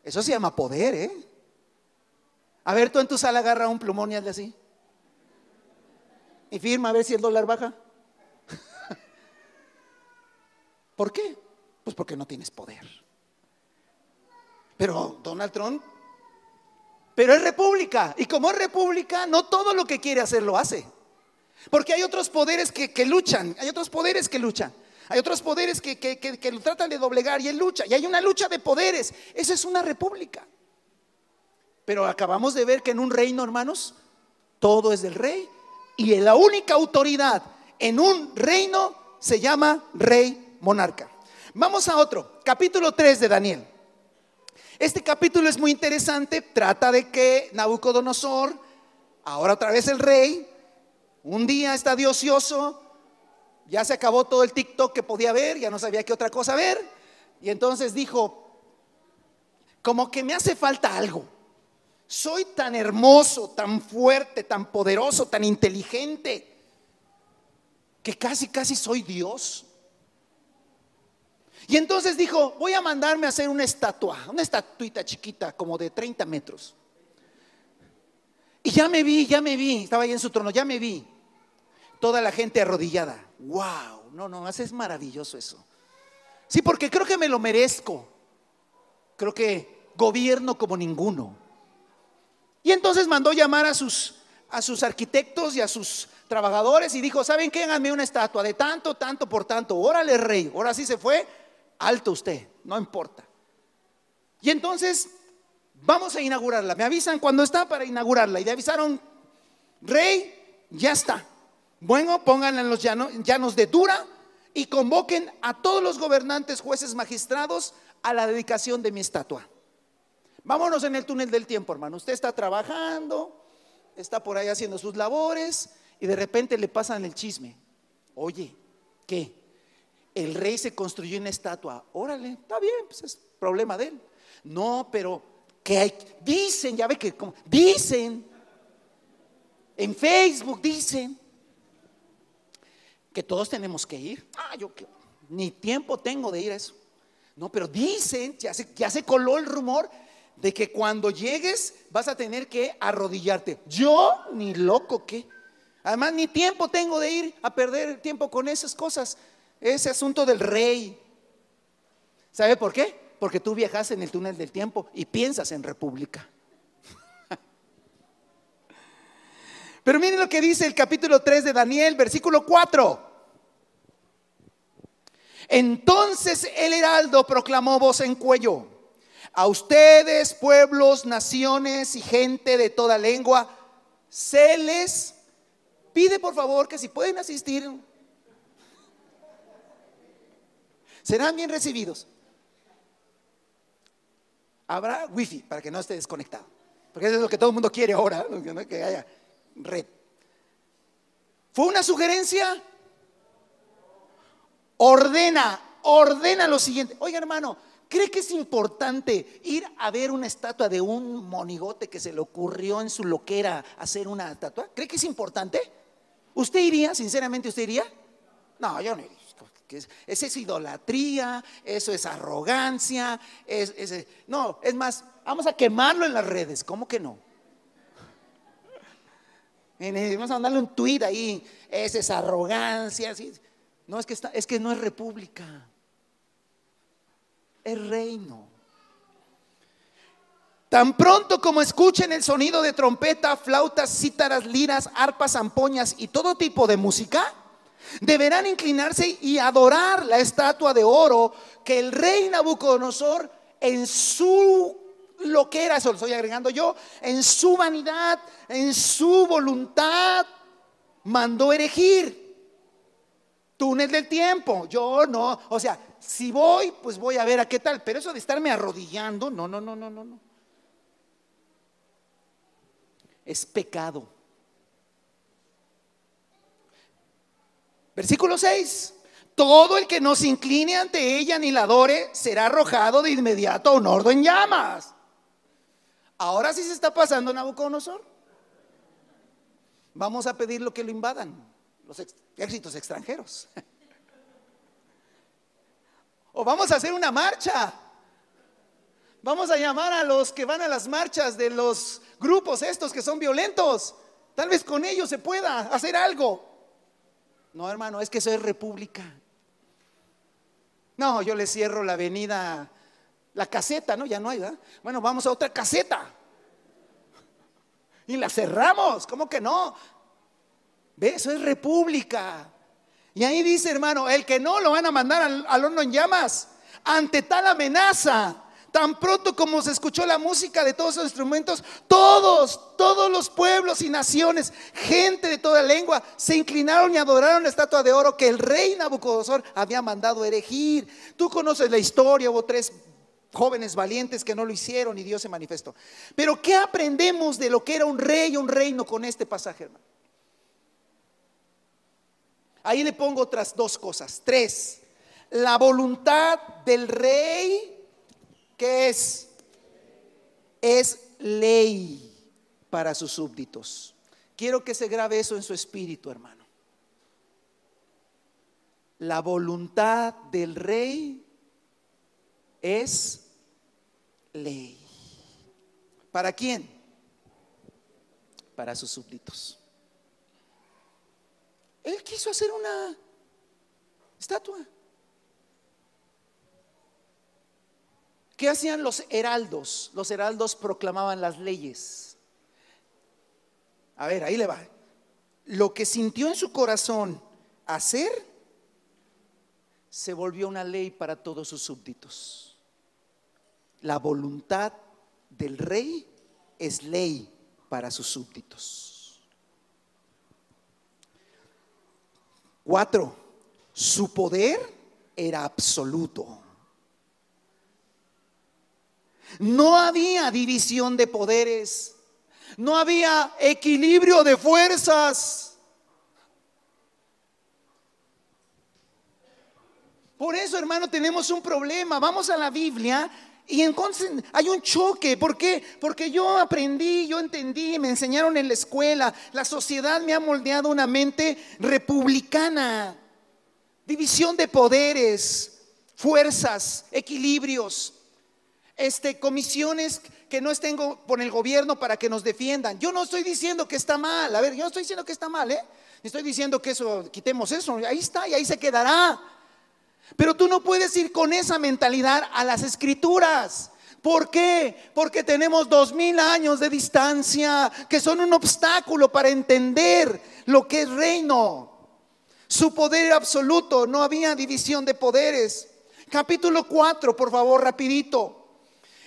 Eso se llama poder, ¿eh? A ver, tú en tu sala agarra un plumón y hazle así y firma a ver si el dólar baja. ¿Por qué? Pues porque no tienes poder. Pero Donald Trump, pero es república, y como es república, no todo lo que quiere hacer lo hace, porque hay otros poderes que luchan, hay otros poderes que luchan, hay otros poderes que lo tratan de doblegar, y él lucha, y hay una lucha de poderes. Eso es una república. Pero acabamos de ver que en un reino, hermanos, todo es del rey, y la única autoridad en un reino se llama rey monarca. Vamos a otro, capítulo 3 de Daniel. Este capítulo es muy interesante. Trata de que Nabucodonosor, ahora otra vez el rey, un día está de ocioso, ya se acabó todo el TikTok que podía ver, ya no sabía qué otra cosa ver, y entonces dijo, como que me hace falta algo. Soy tan hermoso, tan fuerte, tan poderoso, tan inteligente, que casi soy Dios. Y entonces dijo, voy a mandarme a hacer una estatuita chiquita, como de 30 metros. Y ya me vi, estaba ahí en su trono, ya me vi. Toda la gente arrodillada. Wow, no, es maravilloso eso. Sí, porque creo que me lo merezco. Creo que gobierno como ninguno. Y entonces mandó llamar a sus arquitectos y a sus trabajadores y dijo, ¿saben qué? Háganme una estatua de tanto por tanto. Órale, rey, ahora sí se fue. Alto usted, no importa. Y entonces vamos a inaugurarla. Me avisan cuando está para inaugurarla. Y le avisaron, rey, ya está. Bueno, pónganla en los llanos de Dura y convoquen a todos los gobernantes, jueces, magistrados a la dedicación de mi estatua. Vámonos en el túnel del tiempo, hermano. Usted está trabajando, está por ahí haciendo sus labores y de repente le pasan el chisme. Oye, ¿qué? El rey se construyó una estatua. Órale, está bien, pues es problema de él. No, pero que hay, dicen, ya ve que dicen en Facebook, dicen que todos tenemos que ir. Yo ni tiempo tengo de ir a eso. No, pero dicen, ya se coló el rumor de que cuando llegues vas a tener que arrodillarte. Yo ni loco que. Además ni tiempo tengo de ir a perder el tiempo con esas cosas. Ese asunto del rey. ¿Sabe por qué? Porque tú viajas en el túnel del tiempo y piensas en república. Pero miren lo que dice el capítulo 3 de Daniel, versículo 4. Entonces el heraldo proclamó voz en cuello: a ustedes, pueblos, naciones y gente de toda lengua, se les pide por favor que si pueden asistir, serán bien recibidos. Habrá wifi para que no esté desconectado, porque eso es lo que todo el mundo quiere ahora, ¿no? Que haya red. ¿Fue una sugerencia? Ordena lo siguiente. Oiga, hermano, ¿cree que es importante ir a ver una estatua de un monigote que se le ocurrió en su loquera hacer una estatua? ¿Cree que es importante? ¿Usted iría? Sinceramente, ¿usted iría? No, yo no iría. Esa es idolatría, eso es arrogancia, no, es más, vamos a quemarlo en las redes. ¿Cómo que no? Vamos a mandarle un tuit ahí, esa es arrogancia. Así. No, es que no es república, es reino. Tan pronto como escuchen el sonido de trompeta, flautas, cítaras, liras, arpas, zampoñas y todo tipo de música, deberán inclinarse y adorar la estatua de oro que el rey Nabucodonosor en su loquera, eso lo estoy agregando yo, en su vanidad, en su voluntad, mandó erigir. Túnel del tiempo, yo no, o sea, si voy, pues voy a ver a qué tal, pero eso de estarme arrodillando, no. Es pecado. Versículo 6: todo el que no se incline ante ella ni la adore será arrojado de inmediato a un horno en llamas. Ahora sí se está pasando Nabucodonosor. Vamos a pedir lo que lo invadan los ejércitos extranjeros. O vamos a hacer una marcha. Vamos a llamar a los que van a las marchas de los grupos estos que son violentos. Tal vez con ellos se pueda hacer algo. No, hermano, es que eso es república. No, yo le cierro la avenida, la caseta, ¿no? Ya no hay, ¿verdad? Bueno, vamos a otra caseta y la cerramos. ¿Cómo que no? ¿Ve? Eso es república. Y ahí dice, hermano, el que no lo van a mandar al horno en llamas. Ante tal amenaza, tan pronto como se escuchó la música de todos esos instrumentos, todos los pueblos y naciones, gente de toda lengua, se inclinaron y adoraron la estatua de oro que el rey Nabucodonosor había mandado erigir. Tú conoces la historia, hubo 3 jóvenes valientes que no lo hicieron y Dios se manifestó. Pero ¿qué aprendemos de lo que era un rey y un reino con este pasaje, hermano? Ahí le pongo otras 2 cosas, 3. La voluntad del rey, ¿qué es? Es ley para sus súbditos. Quiero que se grabe eso en su espíritu, hermano. La voluntad del rey es ley. ¿Para quién? Para sus súbditos. Él quiso hacer una estatua. ¿Qué hacían los heraldos? Los heraldos proclamaban las leyes. A ver, ahí le va. Lo que sintió en su corazón hacer se volvió una ley para todos sus súbditos. La voluntad del rey es ley para sus súbditos. 4. Su poder era absoluto. No había división de poderes, no había equilibrio de fuerzas. Por eso, hermano, tenemos un problema. Vamos a la Biblia y entonces hay un choque. ¿Por qué? Porque yo aprendí, yo entendí, me enseñaron en la escuela. La sociedad me ha moldeado una mente republicana. División de poderes, fuerzas, equilibrios. Comisiones que no estén por el gobierno para que nos defiendan. Yo no estoy diciendo que está mal. A ver, yo no estoy diciendo que está mal, estoy diciendo que eso, quitemos eso. Ahí está y ahí se quedará. Pero tú no puedes ir con esa mentalidad a las escrituras. ¿Por qué? Porque tenemos 2000 años de distancia que son un obstáculo para entender lo que es reino. Su poder era absoluto, no había división de poderes. Capítulo 4, por favor, rapidito.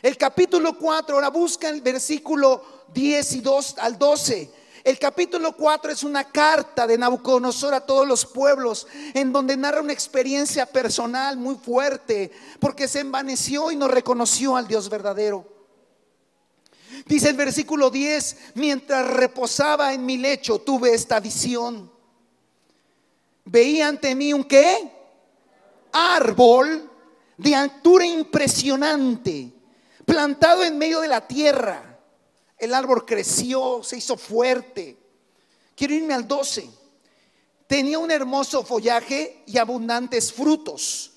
El capítulo 4, ahora busca el versículo 10 y 2 al 12. El capítulo 4 es una carta de Nabucodonosor a todos los pueblos, en donde narra una experiencia personal muy fuerte, porque se envaneció y no reconoció al Dios verdadero. Dice el versículo 10: mientras reposaba en mi lecho tuve esta visión. Veía ante mí un ¿qué? Árbol de altura impresionante, plantado en medio de la tierra. El árbol creció, se hizo fuerte. Quiero irme al 12. Tenía un hermoso follaje y abundantes frutos.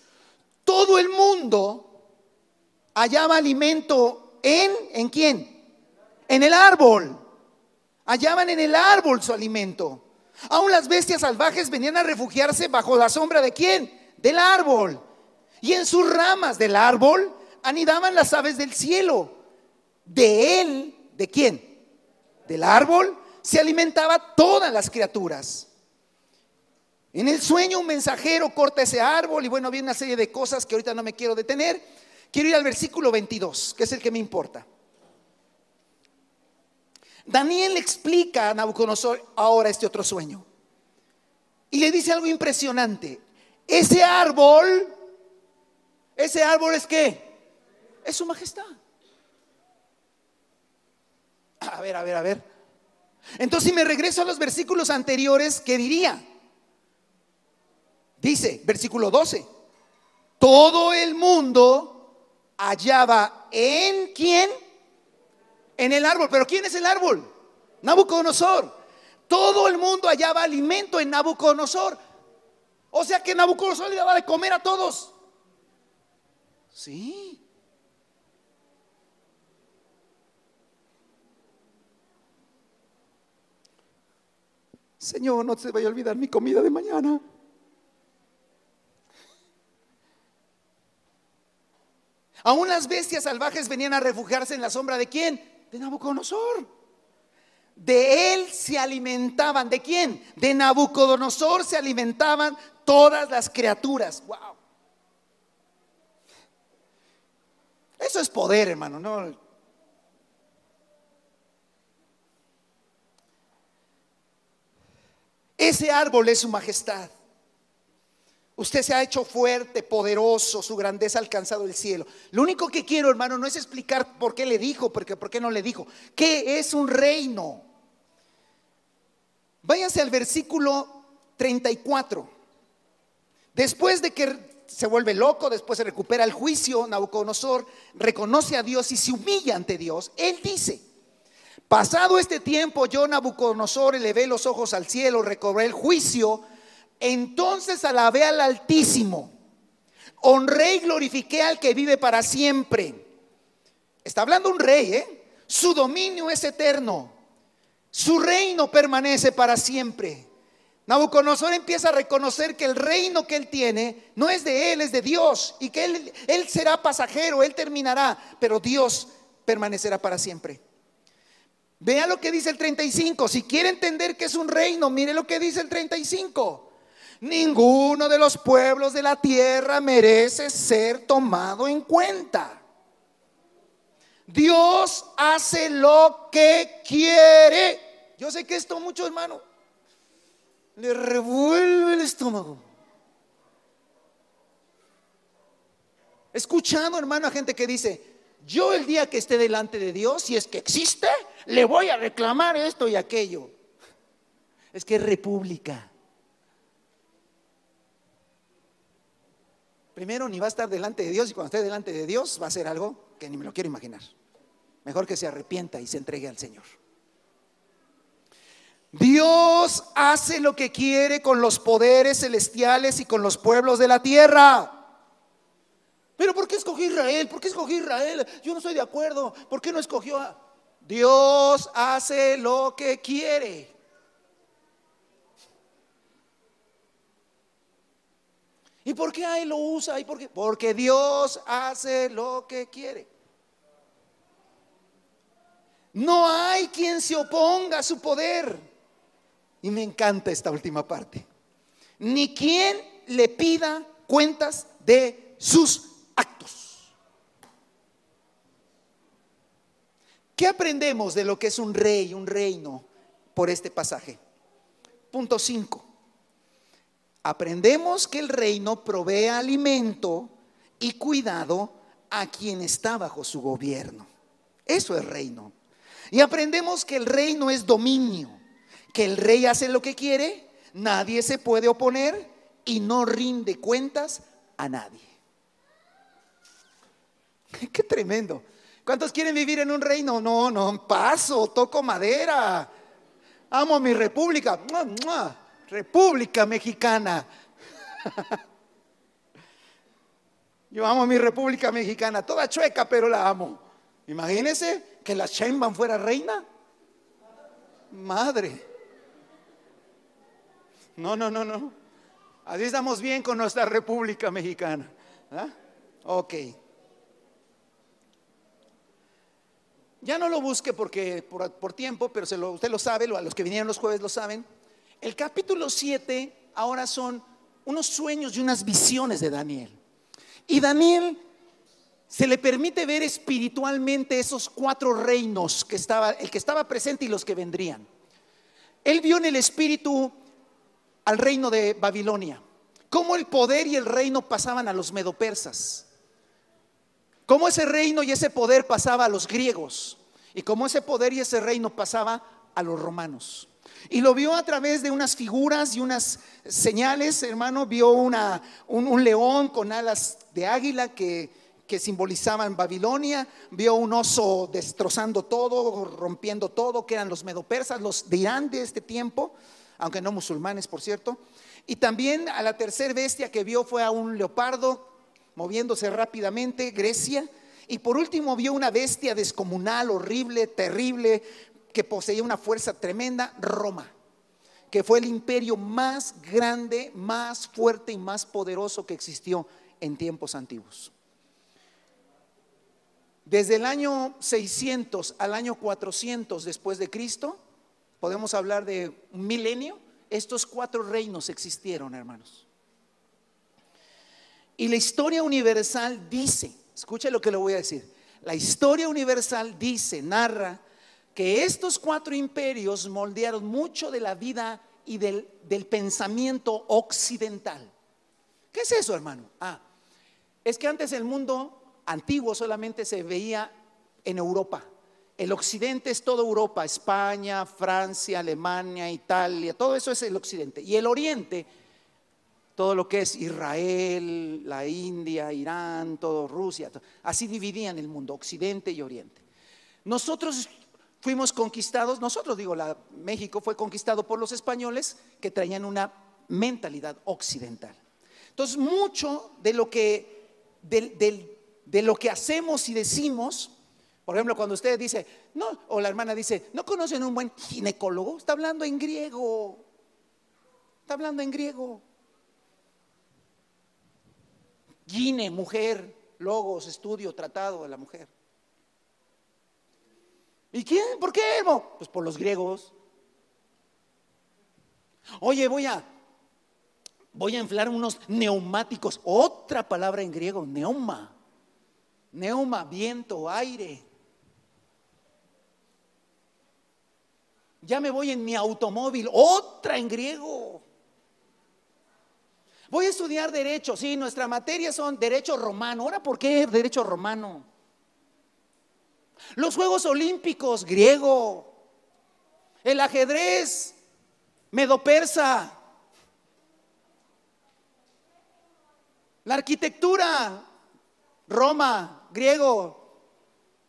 Todo el mundo hallaba alimento ¿en quién? En el árbol. hallaban en el árbol su alimento. Aún las bestias salvajes venían a refugiarse bajo la sombra ¿de quién? Del árbol. Y en sus ramas del árbol anidaban las aves del cielo. De él, ¿de quién? Del árbol se alimentaba todas las criaturas. En el sueño un mensajero corta ese árbol y bueno, viene una serie de cosas que ahorita no me quiero detener. Quiero ir al versículo 22, que es el que me importa. Daniel le explica a Nabucodonosor ahora este otro sueño y le dice algo impresionante. Ese árbol ¿es qué? Es su majestad. A ver. Entonces, si me regreso a los versículos anteriores, ¿qué diría? Dice, versículo 12: todo el mundo hallaba en ¿quién? En el árbol. ¿Pero quién es el árbol? Nabucodonosor. Todo el mundo hallaba alimento en Nabucodonosor. O sea que Nabucodonosor le daba de comer a todos. Sí. Señor, no se vaya a olvidar mi comida de mañana. Aún las bestias salvajes venían a refugiarse en la sombra ¿de quién? De Nabucodonosor. De él se alimentaban. ¿De quién? De Nabucodonosor se alimentaban todas las criaturas. Wow. Eso es poder, hermano, ¿no? Ese árbol es su majestad. Usted se ha hecho fuerte, poderoso, su grandeza ha alcanzado el cielo. Lo único que quiero, hermano, no es explicar por qué le dijo, porque por qué no le dijo. ¿Qué es un reino? Váyanse al versículo 34. Después de que se vuelve loco, después se recupera el juicio, Nabucodonosor reconoce a Dios y se humilla ante Dios. Él dice: pasado este tiempo, yo, Nabucodonosor, elevé los ojos al cielo, recobré el juicio. Entonces alabé al Altísimo, honré y glorifiqué al que vive para siempre. Está hablando un rey, Su dominio es eterno, su reino permanece para siempre. Nabucodonosor empieza a reconocer que el reino que él tiene no es de él, es de Dios, y que él será pasajero, él terminará, pero Dios permanecerá para siempre. Vea lo que dice el 35. Si quiere entender que es un reino, mire lo que dice el 35. Ninguno de los pueblos de la tierra merece ser tomado en cuenta. Dios hace lo que quiere. Yo sé que esto mucho, hermano, le revuelve el estómago. He escuchado, hermano, a gente que dice: yo el día que esté delante de Dios, si es que existe, le voy a reclamar esto y aquello. Es que es república. Primero, ni va a estar delante de Dios, y cuando esté delante de Dios va a hacer algo que ni me lo quiero imaginar. Mejor que se arrepienta y se entregue al Señor. Dios hace lo que quiere con los poderes celestiales y con los pueblos de la tierra. Pero ¿por qué escogió Israel? ¿Por qué escogió Israel? Yo no estoy de acuerdo. ¿Por qué no escogió a Dios? Hace lo que quiere. ¿Y por qué ahí lo usa? ¿Y por qué? Porque Dios hace lo que quiere. No hay quien se oponga a su poder. Y me encanta esta última parte. Ni quien le pida cuentas de sus actos. ¿Qué aprendemos de lo que es un rey, un reino, por este pasaje? Punto 5. Aprendemos que el reino provee alimento y cuidado a quien está bajo su gobierno. Eso es reino. Y aprendemos que el reino es dominio, que el rey hace lo que quiere, nadie se puede oponer y no rinde cuentas a nadie. Qué tremendo. ¿Cuántos quieren vivir en un reino? No, paso, toco madera. Amo mi república. ¡Mua, mua! República Mexicana. Yo amo mi República Mexicana, toda chueca, pero la amo. Imagínense que la Sheinbaum fuera reina. Madre. No, no, no, no. Así estamos bien con nuestra República Mexicana. ¿Ah? Ok. Ya no lo busque porque por tiempo, pero usted lo sabe, a los que vinieron los jueves lo saben. El capítulo 7 ahora son unos sueños y unas visiones de Daniel. Y Daniel se le permite ver espiritualmente esos 4 reinos que estaba, el que estaba presente y los que vendrían. Él vio en el espíritu al reino de Babilonia, cómo el poder y el reino pasaban a los medopersas, cómo ese reino y ese poder pasaba a los griegos, y cómo ese poder y ese reino pasaba a los romanos. Y lo vio a través de unas figuras y unas señales, hermano. Vio un león con alas de águila que simbolizaban Babilonia. Vio un oso destrozando todo, rompiendo todo, que eran los medopersas, los de Irán de este tiempo, aunque no musulmanes, por cierto. Y también a la tercera bestia que vio fue a un leopardo moviéndose rápidamente, Grecia. Y por último vio una bestia descomunal, horrible, terrible, que poseía una fuerza tremenda, Roma, que fue el imperio más grande, más fuerte y más poderoso que existió en tiempos antiguos. Desde el año 600 al año 400 después de Cristo, podemos hablar de un milenio. Estos 4 reinos existieron, hermanos. Y la historia universal dice, escuche lo que le voy a decir, la historia universal dice, narra que estos 4 imperios moldearon mucho de la vida y del pensamiento occidental. ¿Qué es eso, hermano? Es que antes el mundo antiguo solamente se veía en Europa. El occidente es toda Europa, España, Francia, Alemania, Italia, todo eso es el occidente. Y el oriente, todo lo que es Israel, la India, Irán, todo Rusia, así dividían el mundo, occidente y oriente. Nosotros fuimos conquistados, México fue conquistado por los españoles, que traían una mentalidad occidental. Entonces, mucho de lo que hacemos y decimos, por ejemplo, cuando usted dice, no, o la hermana dice, ¿no conocen un buen ginecólogo? Está hablando en griego. Está hablando en griego. Gine, mujer, logos, estudio, tratado de la mujer. ¿Y quién? ¿Por qué? Pues por los griegos. Oye, voy a inflar unos neumáticos. Otra palabra en griego, neuma. Neuma, viento, aire. Ya me voy en mi automóvil. Otra en griego. Voy a estudiar derecho. Sí, nuestra materia son derecho romano. ¿Ahora por qué derecho romano? Los Juegos Olímpicos, griego. El ajedrez, medopersa. La arquitectura, Roma, griego.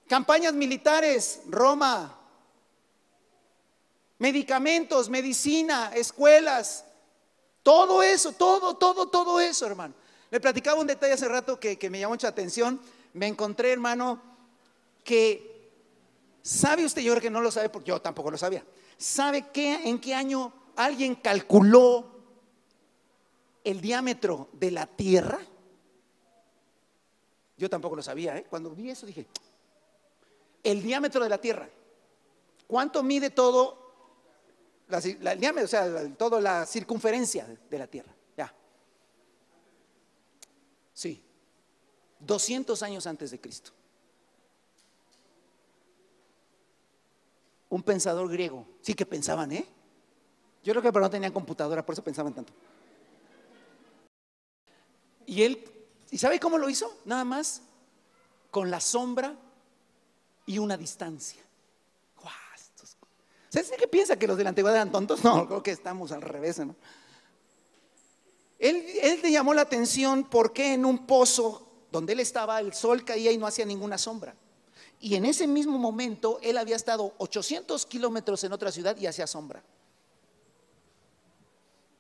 Campañas militares, Roma. Medicamentos, medicina, escuelas. Todo eso, todo eso, hermano. Le platicaba un detalle hace rato que me llamó mucha atención. Me encontré, hermano, que sabe usted, yo creo que no lo sabe porque yo tampoco lo sabía. ¿Sabe en qué año alguien calculó el diámetro de la Tierra? Yo tampoco lo sabía, ¿eh? Cuando vi eso dije, el diámetro de la Tierra. ¿Cuánto mide todo el diámetro, o sea, toda la circunferencia de la Tierra? Ya. Sí. 200 años antes de Cristo. Un pensador griego. Sí que pensaban, ¿eh? Yo creo que pero no tenían computadora, por eso pensaban tanto. ¿Y sabe cómo lo hizo? Nada más con la sombra y una distancia. ¿Sabes qué piensa que los de la antigüedad eran tontos? No, creo que estamos al revés, ¿no? Él le llamó la atención porque en un pozo donde él estaba, el sol caía y no hacía ninguna sombra. Y en ese mismo momento él había estado 800 kilómetros en otra ciudad y hacía sombra.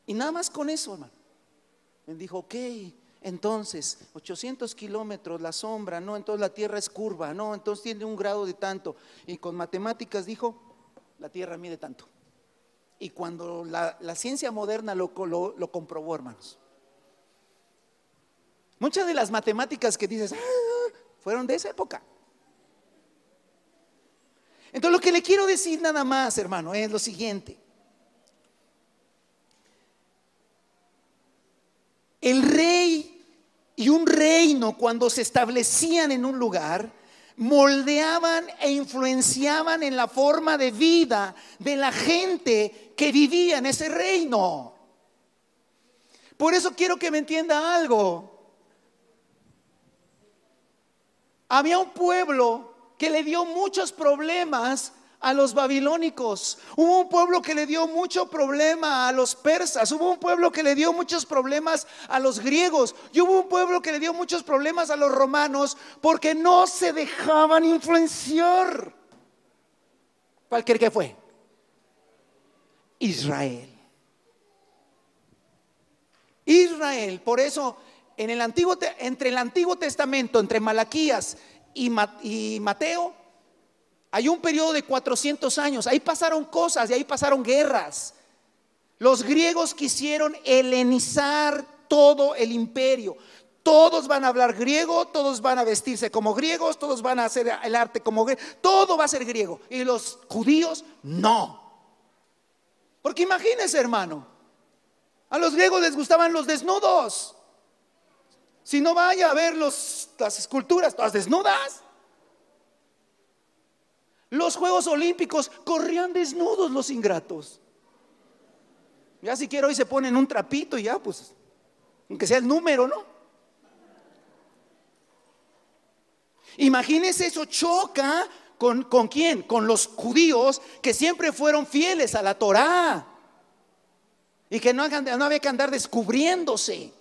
Y nada más con eso, hermano. Él dijo, ok, entonces 800 kilómetros la sombra, no, entonces la tierra es curva, no, entonces tiene un grado de tanto. Y con matemáticas dijo, la tierra mide tanto. Y cuando la ciencia moderna lo comprobó, hermanos. Muchas de las matemáticas que dices fueron de esa época. Entonces lo que le quiero decir nada más, hermano, es lo siguiente. El rey y un reino, cuando se establecían en un lugar, moldeaban e influenciaban en la forma de vida de la gente que vivía en ese reino. Por eso quiero que me entienda algo. Había un pueblo que le dio muchos problemas a los babilónicos. Hubo un pueblo que le dio mucho problema a los persas. Hubo un pueblo que le dio muchos problemas a los griegos. Y hubo un pueblo que le dio muchos problemas a los romanos porque no se dejaban influenciar. ¿Cuál cree que fue? Israel. Israel. Por eso entre el Antiguo Testamento, entre Malaquías y Mateo, hay un periodo de 400 años. Ahí pasaron cosas y ahí pasaron guerras. Los griegos quisieron helenizar todo el imperio. Todos van a hablar griego, todos van a vestirse como griegos, todos van a hacer el arte como griego, todo va a ser griego. Y los judíos no. Porque imagínense, hermano, a los griegos les gustaban los desnudos. Si no, vaya a ver las esculturas todas desnudas. Los Juegos Olímpicos corrían desnudos los ingratos. Ya si quiero hoy se ponen un trapito y ya, pues, aunque sea el número, ¿no? Imagínense, eso choca ¿con quién? Con los judíos que siempre fueron fieles a la Torá y que no había que andar descubriéndose.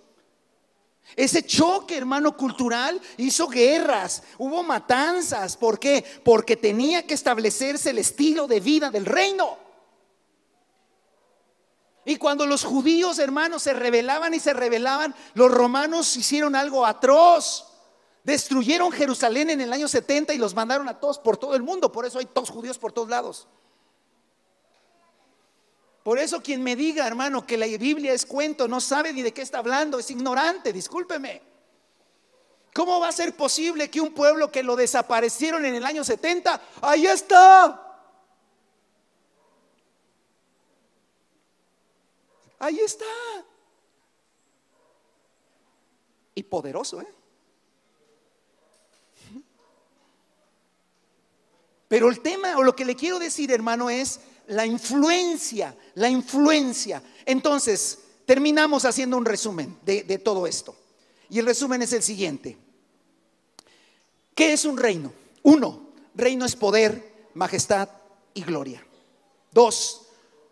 Ese choque, hermano, cultural hizo guerras, hubo matanzas. ¿Por qué? Porque tenía que establecerse el estilo de vida del reino. Y cuando los judíos, hermanos, se rebelaban, los romanos hicieron algo atroz. Destruyeron Jerusalén en el año 70 y los mandaron a todos por todo el mundo. Por eso hay todos judíos por todos lados. Por eso quien me diga, hermano, que la Biblia es cuento, no sabe ni de qué está hablando, es ignorante, discúlpeme. ¿Cómo va a ser posible que un pueblo que lo desaparecieron en el año 70, ahí está? Ahí está. Y poderoso, ¿eh? Pero el tema, o lo que le quiero decir, hermano, es la influencia. Entonces, terminamos haciendo un resumen de todo esto. Y el resumen es el siguiente. ¿Qué es un reino? 1, reino es poder, majestad y gloria. 2,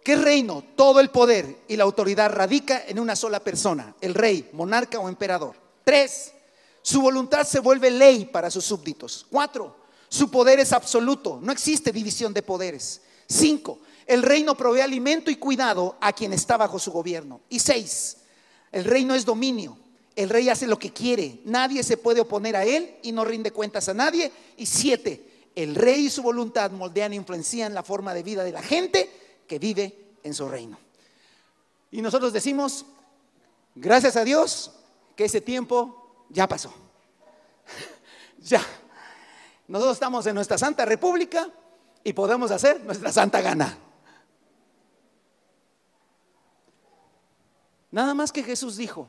¿qué es reino? Todo el poder y la autoridad radica en una sola persona, el rey, monarca o emperador. 3, su voluntad se vuelve ley para sus súbditos. 4, su poder es absoluto, no existe división de poderes. 5, el reino provee alimento y cuidado a quien está bajo su gobierno. Y 6, el reino es dominio. El rey hace lo que quiere, nadie se puede oponer a él y no rinde cuentas a nadie. Y 7, el rey y su voluntad moldean e influencian la forma de vida de la gente que vive en su reino. Y nosotros decimos, gracias a Dios, que ese tiempo ya pasó. Ya. Nosotros estamos en nuestra Santa República y podemos hacer nuestra santa gana. Nada más que Jesús dijo: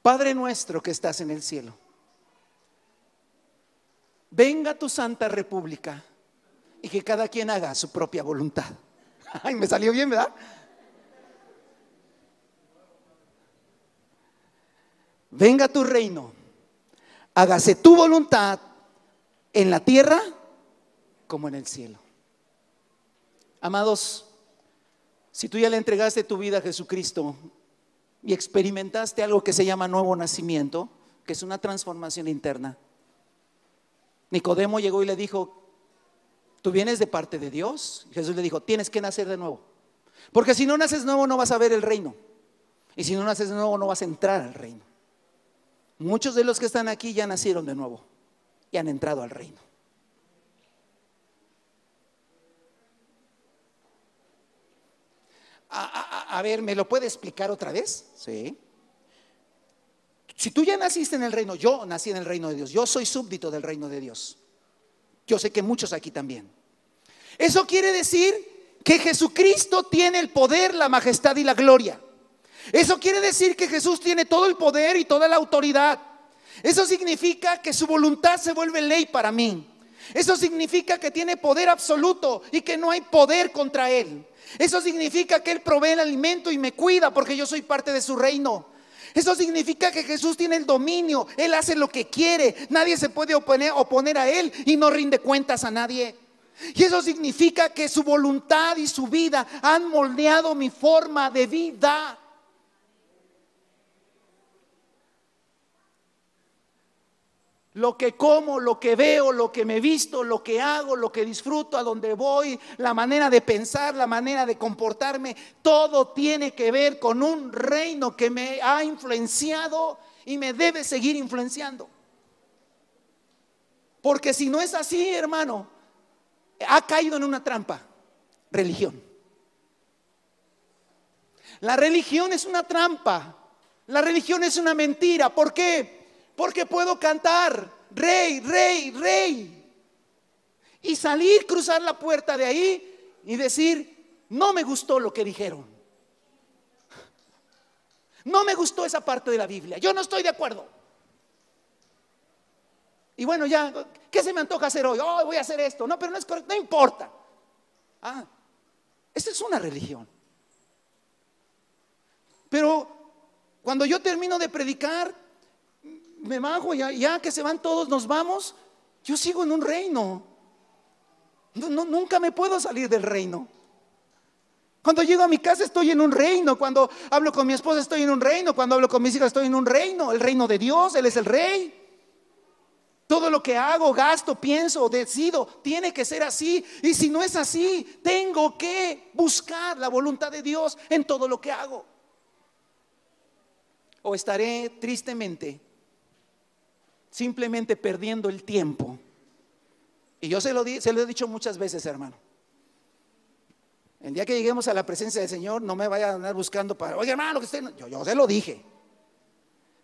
Padre nuestro que estás en el cielo, venga tu Santa República y que cada quien haga su propia voluntad. Ay, me salió bien, ¿verdad? Venga tu reino, hágase tu voluntad en la tierra como en el cielo. Amados, si tú ya le entregaste tu vida a Jesucristo y experimentaste algo que se llama nuevo nacimiento, que es una transformación interna, Nicodemo llegó y le dijo: ¿tú vienes de parte de Dios? Y Jesús le dijo: tienes que nacer de nuevo, porque si no naces nuevo no vas a ver el reino, y si no naces de nuevo no vas a entrar al reino. Muchos de los que están aquí ya nacieron de nuevo y han entrado al reino. A ver, ¿me lo puede explicar otra vez? Sí. Si tú ya naciste en el reino, yo nací en el reino de Dios, yo soy súbdito del reino de Dios. Yo sé que muchos aquí también. Eso quiere decir que Jesucristo tiene el poder, la majestad y la gloria. Eso quiere decir que Jesús tiene todo el poder y toda la autoridad. Eso significa que su voluntad se vuelve ley para mí. Eso significa que tiene poder absoluto y que no hay poder contra Él. Eso significa que Él provee el alimento y me cuida porque yo soy parte de su reino. Eso significa que Jesús tiene el dominio. Él hace lo que quiere. Nadie se puede oponer a Él y no rinde cuentas a nadie. Y eso significa que su voluntad y su vida han moldeado mi forma de vida. Lo que como, lo que veo, lo que me visto, lo que hago, lo que disfruto, a donde voy, la manera de pensar, la manera de comportarme, todo tiene que ver con un reino que me ha influenciado y me debe seguir influenciando. Porque si no es así, hermano, ha caído en una trampa: religión. La religión es una trampa. La religión es una mentira. ¿Por qué? Porque puedo cantar rey, rey, rey y salir, cruzar la puerta de ahí y decir: no me gustó lo que dijeron, no me gustó esa parte de la Biblia, yo no estoy de acuerdo. Y bueno, ya, ¿qué se me antoja hacer hoy? Oh, voy a hacer esto. No, pero no es correcto, no importa. Esta es una religión. Pero cuando yo termino de predicar, me bajo, ya que se van todos, nos vamos, yo sigo en un reino. Nunca me puedo salir del reino. Cuando llego a mi casa estoy en un reino. Cuando hablo con mi esposa estoy en un reino. Cuando hablo con mis hijas estoy en un reino. El reino de Dios, Él es el rey. Todo lo que hago, gasto, pienso, decido, tiene que ser así. Y si no es así, tengo que buscar la voluntad de Dios en todo lo que hago. O estaré tristemente simplemente perdiendo el tiempo. Y yo se lo he dicho muchas veces, hermano. El día que lleguemos a la presencia del Señor, no me vaya a andar buscando para: oye, hermano, que esté. Yo se lo dije.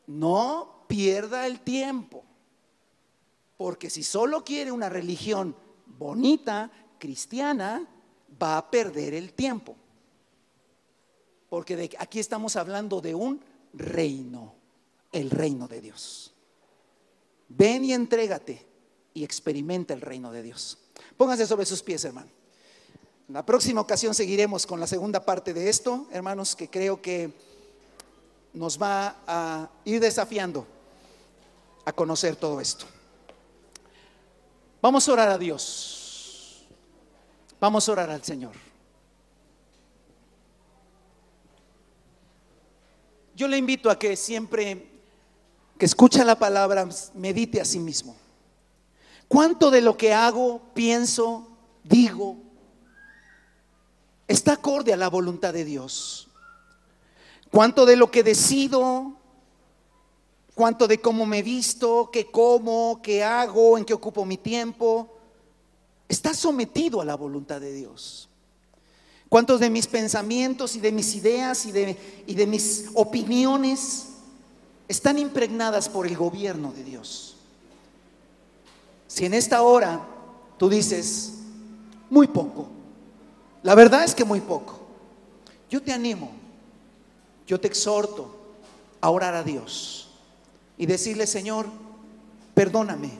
No pierda el tiempo. Porque si solo quiere una religión bonita, cristiana, va a perder el tiempo. Porque aquí estamos hablando de un reino, el reino de Dios. Ven y entrégate y experimenta el reino de Dios. Pónganse sobre sus pies, hermano. En la próxima ocasión seguiremos con la segunda parte de esto, hermanos, que creo que nos va a ir desafiando a conocer todo esto. Vamos a orar a Dios. Vamos a orar al Señor. Yo le invito a que siempre que escucha la palabra medite a sí mismo. ¿Cuánto de lo que hago, pienso, digo está acorde a la voluntad de Dios? ¿Cuánto de lo que decido, cuánto de cómo me visto, qué como, qué hago, en qué ocupo mi tiempo, está sometido a la voluntad de Dios? ¿Cuántos de mis pensamientos y de mis ideas y de mis opiniones están impregnadas por el gobierno de Dios? Si en esta hora tú dices: muy poco, la verdad es que muy poco, yo te animo, yo te exhorto a orar a Dios y decirle: Señor, perdóname,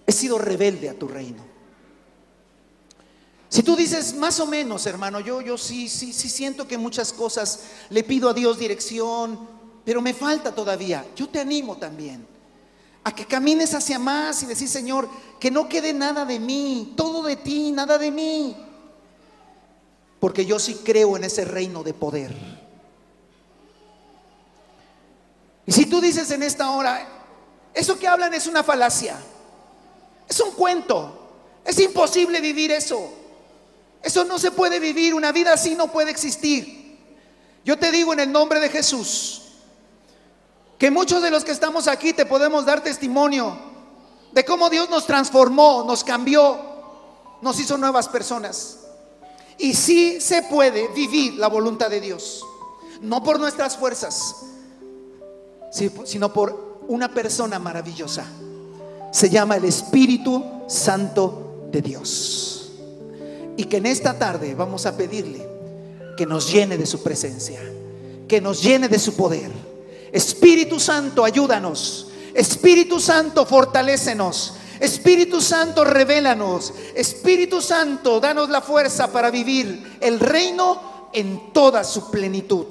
he sido rebelde a tu reino. Si tú dices: más o menos, hermano, yo sí siento que muchas cosas le pido a Dios dirección, pero me falta todavía, yo te animo también a que camines hacia más y decir: Señor, que no quede nada de mí, todo de ti, nada de mí. Porque yo sí creo en ese reino de poder. Y si tú dices en esta hora: eso que hablan es una falacia, es un cuento, es imposible vivir eso, eso no se puede vivir, una vida así no puede existir, yo te digo en el nombre de Jesús que muchos de los que estamos aquí te podemos dar testimonio de cómo Dios nos transformó, nos cambió, nos hizo nuevas personas. Y sí se puede vivir la voluntad de Dios, no por nuestras fuerzas, sino por una persona maravillosa. Se llama el Espíritu Santo de Dios. Y que en esta tarde vamos a pedirle que nos llene de su presencia, que nos llene de su poder. Espíritu Santo, ayúdanos. Espíritu Santo, fortalécenos. Espíritu Santo, revélanos. Espíritu Santo, danos la fuerza para vivir el reino en toda su plenitud.